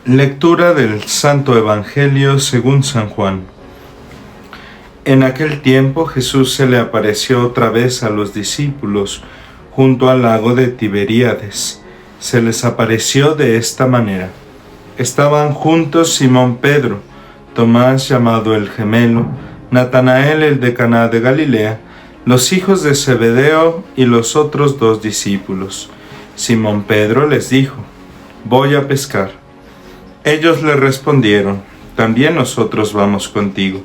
Lectura del Santo Evangelio según San Juan. En aquel tiempo Jesús se le apareció otra vez a los discípulos junto al lago de Tiberíades. Se les apareció de esta manera. Estaban juntos Simón Pedro, Tomás llamado el Gemelo, Natanael el de Caná de Galilea, los hijos de Zebedeo y los otros 2 discípulos. Simón Pedro les dijo: «Voy a pescar». Ellos le respondieron: «También nosotros vamos contigo».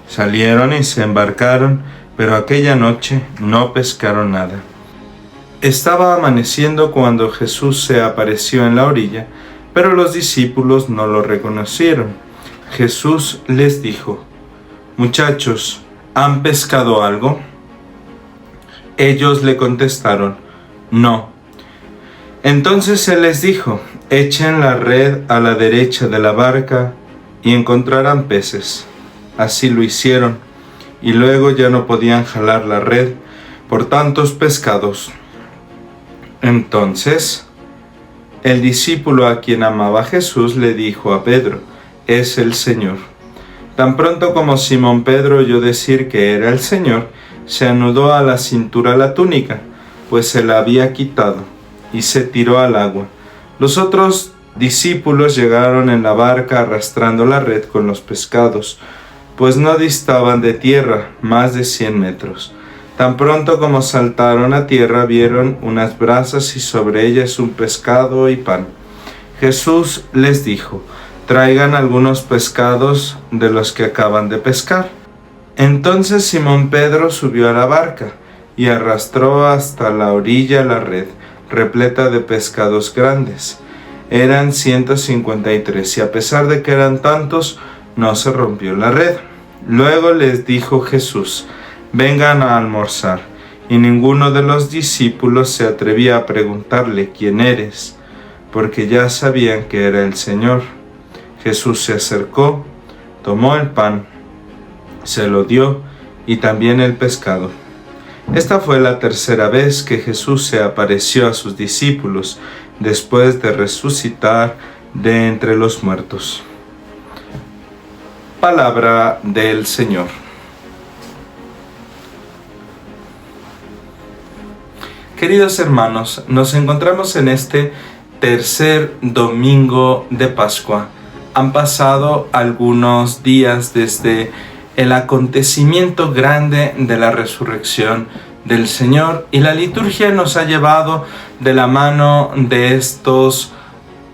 Salieron y se embarcaron, pero aquella noche no pescaron nada. Estaba amaneciendo cuando Jesús se apareció en la orilla, pero los discípulos no lo reconocieron. Jesús les dijo: «Muchachos, ¿han pescado algo?». Ellos le contestaron: «No». Entonces Él les dijo: «Echen la red a la derecha de la barca y encontrarán peces». Así lo hicieron, y luego ya no podían jalar la red por tantos pescados. Entonces, el discípulo a quien amaba Jesús le dijo a Pedro: «Es el Señor». Tan pronto como Simón Pedro oyó decir que era el Señor, se anudó a la cintura la túnica, pues se la había quitado, y se tiró al agua. Los otros discípulos llegaron en la barca arrastrando la red con los pescados, pues no distaban de tierra más de 100 metros. Tan pronto como saltaron a tierra, vieron unas brasas y sobre ellas un pescado y pan. Jesús les dijo: «Traigan algunos pescados de los que acaban de pescar». Entonces Simón Pedro subió a la barca y arrastró hasta la orilla la red, repleta de pescados grandes. Eran 153, y a pesar de que eran tantos, no se rompió la red. Luego les dijo Jesús: «Vengan a almorzar». Y ninguno de los discípulos se atrevía a preguntarle: «¿Quién eres?», porque ya sabían que era el Señor. Jesús se acercó, tomó el pan, se lo dio, y también el pescado. Esta fue la tercera vez que Jesús se apareció a sus discípulos después de resucitar de entre los muertos. Palabra del Señor. Queridos hermanos, nos encontramos en este tercer domingo de Pascua. Han pasado algunos días desde el acontecimiento grande de la resurrección del Señor, y la liturgia nos ha llevado de la mano de estos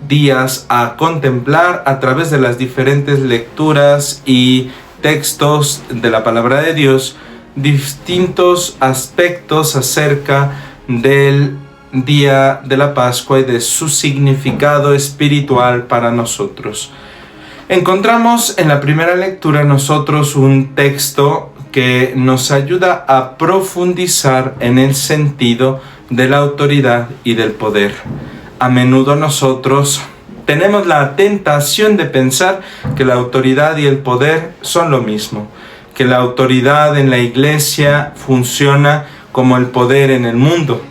días a contemplar a través de las diferentes lecturas y textos de la palabra de Dios distintos aspectos acerca del día de la Pascua y de su significado espiritual para nosotros. Encontramos en la primera lectura nosotros un texto que nos ayuda a profundizar en el sentido de la autoridad y del poder. A menudo nosotros tenemos la tentación de pensar que la autoridad y el poder son lo mismo, que la autoridad en la iglesia funciona como el poder en el mundo,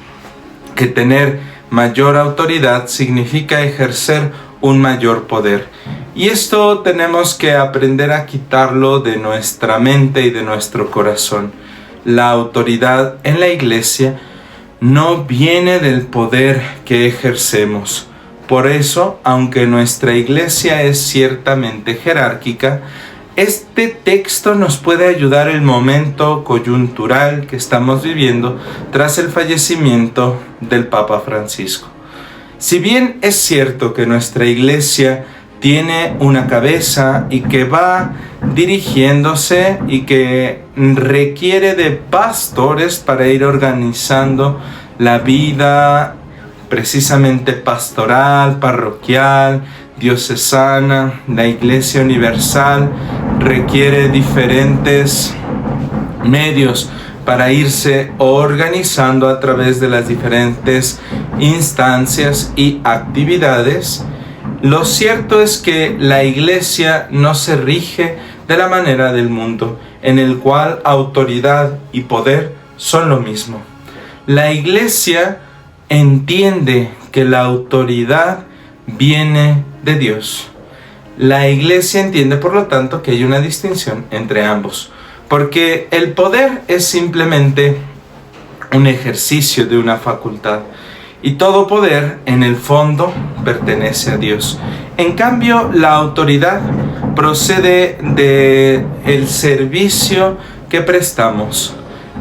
que tener mayor autoridad significa ejercer un mayor poder. Y esto tenemos que aprender a quitarlo de nuestra mente y de nuestro corazón. La autoridad en la iglesia no viene del poder que ejercemos. Por eso, aunque nuestra iglesia es ciertamente jerárquica, este texto nos puede ayudar en el momento coyuntural que estamos viviendo tras el fallecimiento del Papa Francisco. Si bien es cierto que nuestra iglesia tiene una cabeza y que va dirigiéndose y que requiere de pastores para ir organizando la vida precisamente pastoral, parroquial, diocesana, la Iglesia Universal requiere diferentes medios para irse organizando a través de las diferentes instancias y actividades. Lo cierto es que la iglesia no se rige de la manera del mundo, en el cual autoridad y poder son lo mismo. La iglesia entiende que la autoridad viene de Dios. La Iglesia entiende, por lo tanto, que hay una distinción entre ambos, porque el poder es simplemente un ejercicio de una facultad, y todo poder, en el fondo, pertenece a Dios. En cambio, la autoridad procede del servicio que prestamos.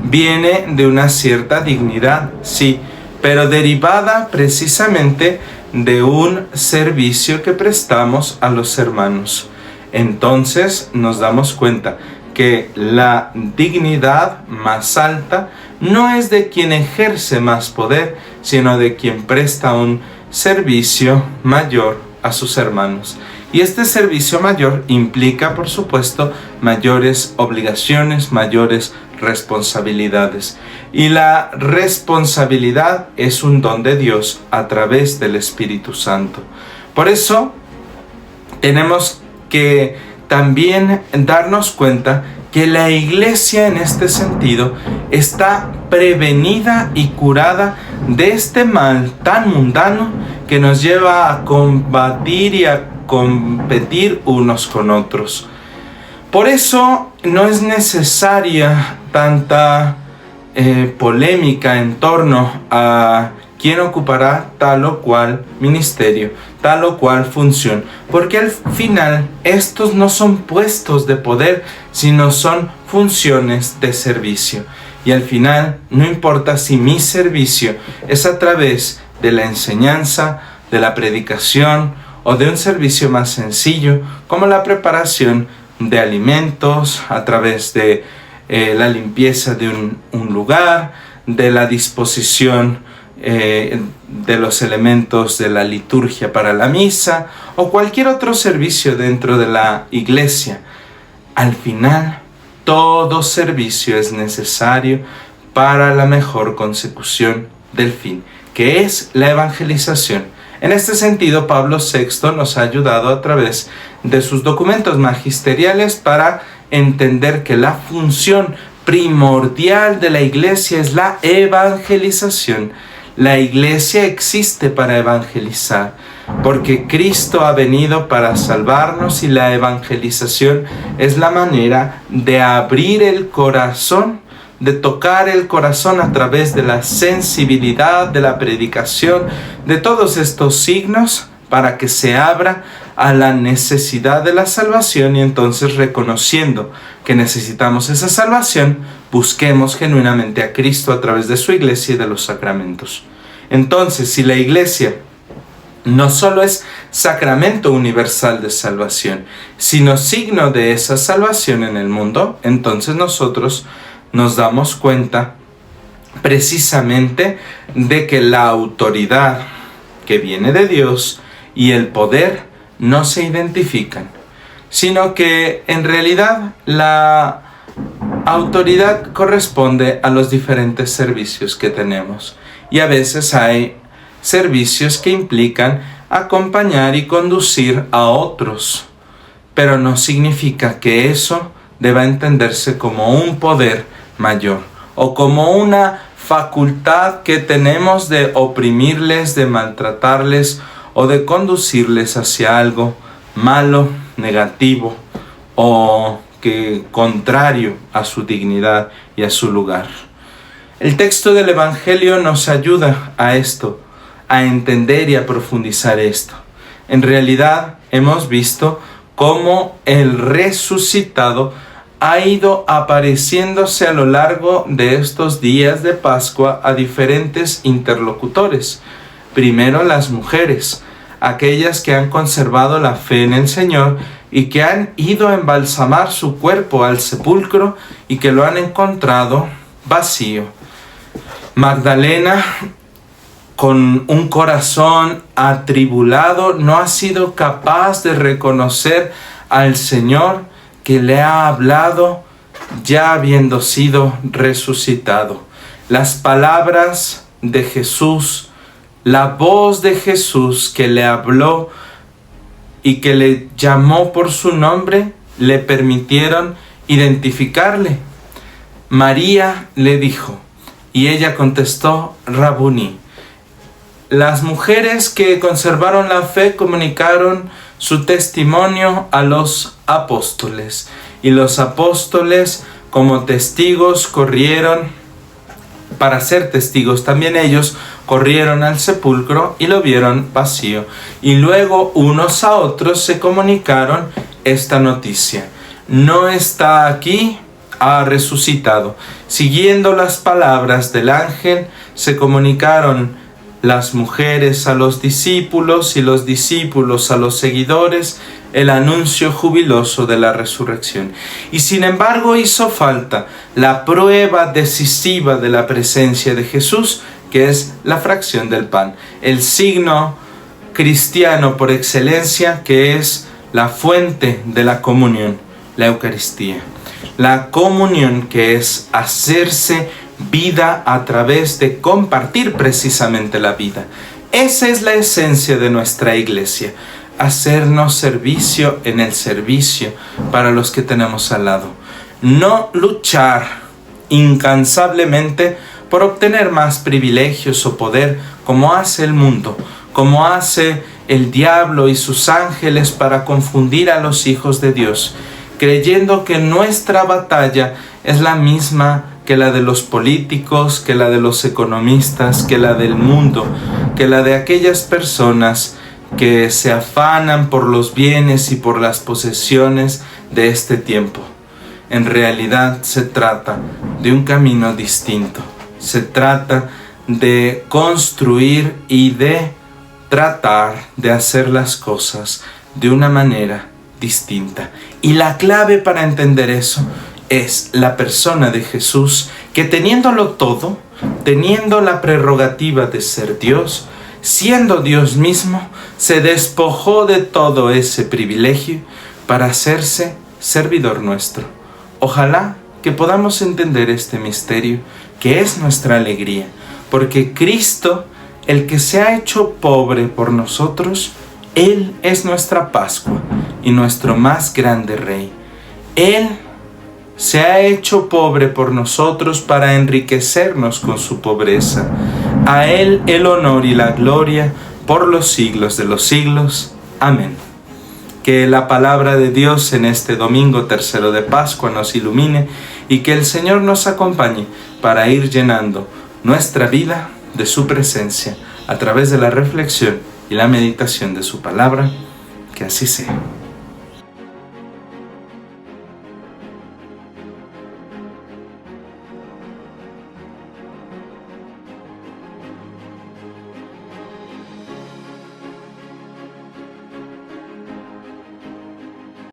Viene de una cierta dignidad, sí, pero derivada precisamente de un servicio que prestamos a los hermanos. Entonces nos damos cuenta que la dignidad más alta no es de quien ejerce más poder, sino de quien presta un servicio mayor a sus hermanos. Y este servicio mayor implica, por supuesto, mayores obligaciones, mayores responsabilidades. Y la responsabilidad es un don de Dios a través del Espíritu Santo. Por eso tenemos que también darnos cuenta que la Iglesia en este sentido está prevenida y curada de este mal tan mundano que nos lleva a combatir y a competir unos con otros. Por eso no es necesaria tanta polémica en torno a quién ocupará tal o cual ministerio, tal o cual función, porque al final estos no son puestos de poder, sino son funciones de servicio. Y al final no importa si mi servicio es a través de la enseñanza, de la predicación o de un servicio más sencillo como la preparación de alimentos, a través de la limpieza de un lugar, de la disposición de los elementos de la liturgia para la misa o cualquier otro servicio dentro de la iglesia. Al final, todo servicio es necesario para la mejor consecución del fin, que es la evangelización. En este sentido, Pablo VI nos ha ayudado a través de sus documentos magisteriales para entender que la función primordial de la iglesia es la evangelización. La iglesia existe para evangelizar, porque Cristo ha venido para salvarnos y la evangelización es la manera de abrir el corazón, de tocar el corazón a través de la sensibilidad, de la predicación, de todos estos signos para que se abra a la necesidad de la salvación, y entonces, reconociendo que necesitamos esa salvación, busquemos genuinamente a Cristo a través de su iglesia y de los sacramentos. Entonces, si la iglesia no solo es sacramento universal de salvación, sino signo de esa salvación en el mundo, entonces nosotros nos damos cuenta precisamente de que la autoridad que viene de Dios y el poder no se identifican, sino que en realidad la autoridad corresponde a los diferentes servicios que tenemos. Y a veces hay servicios que implican acompañar y conducir a otros, pero no significa que eso deba entenderse como un poder mayor o como una facultad que tenemos de oprimirles, de maltratarles o de conducirles hacia algo malo, negativo o que contrario a su dignidad y a su lugar. El texto del Evangelio nos ayuda a esto, a entender y a profundizar esto. En realidad hemos visto cómo el resucitado ha ido apareciéndose a lo largo de estos días de Pascua a diferentes interlocutores. Primero las mujeres, aquellas que han conservado la fe en el Señor y que han ido a embalsamar su cuerpo al sepulcro y que lo han encontrado vacío. Magdalena, con un corazón atribulado, no ha sido capaz de reconocer al Señor que le ha hablado ya habiendo sido resucitado. Las palabras de Jesús, la voz de Jesús que le habló y que le llamó por su nombre, le permitieron identificarle. María le dijo, y ella contestó, Rabuni. Las mujeres que conservaron la fe comunicaron su testimonio a los apóstoles. Y los apóstoles, como testigos, para ser testigos también ellos, corrieron al sepulcro y lo vieron vacío. Y luego unos a otros se comunicaron esta noticia: no está aquí, ha resucitado. Siguiendo las palabras del ángel, se comunicaron las mujeres a los discípulos y los discípulos a los seguidores el anuncio jubiloso de la resurrección. Y sin embargo hizo falta la prueba decisiva de la presencia de Jesús, que es la fracción del pan, el signo cristiano por excelencia, que es la fuente de la comunión, la Eucaristía. La comunión, que es hacerse vida a través de compartir precisamente la vida. Esa es la esencia de nuestra iglesia: hacernos servicio en el servicio para los que tenemos al lado. No luchar incansablemente por obtener más privilegios o poder, como hace el mundo, como hace el diablo y sus ángeles para confundir a los hijos de Dios, creyendo que nuestra batalla es la misma que la de los políticos, que la de los economistas, que la del mundo, que la de aquellas personas que se afanan por los bienes y por las posesiones de este tiempo. En realidad se trata de un camino distinto. Se trata de construir y de tratar de hacer las cosas de una manera distinta. Y la clave para entender eso es la persona de Jesús, que teniéndolo todo, teniendo la prerrogativa de ser Dios, siendo Dios mismo, se despojó de todo ese privilegio para hacerse servidor nuestro. Ojalá que podamos entender este misterio, que es nuestra alegría, porque Cristo, el que se ha hecho pobre por nosotros, Él es nuestra Pascua y nuestro más grande Rey. Él se ha hecho pobre por nosotros para enriquecernos con su pobreza. A Él el honor y la gloria por los siglos de los siglos. Amén. Que la palabra de Dios en este domingo tercero de Pascua nos ilumine y que el Señor nos acompañe para ir llenando nuestra vida de su presencia a través de la reflexión y la meditación de su palabra. Que así sea.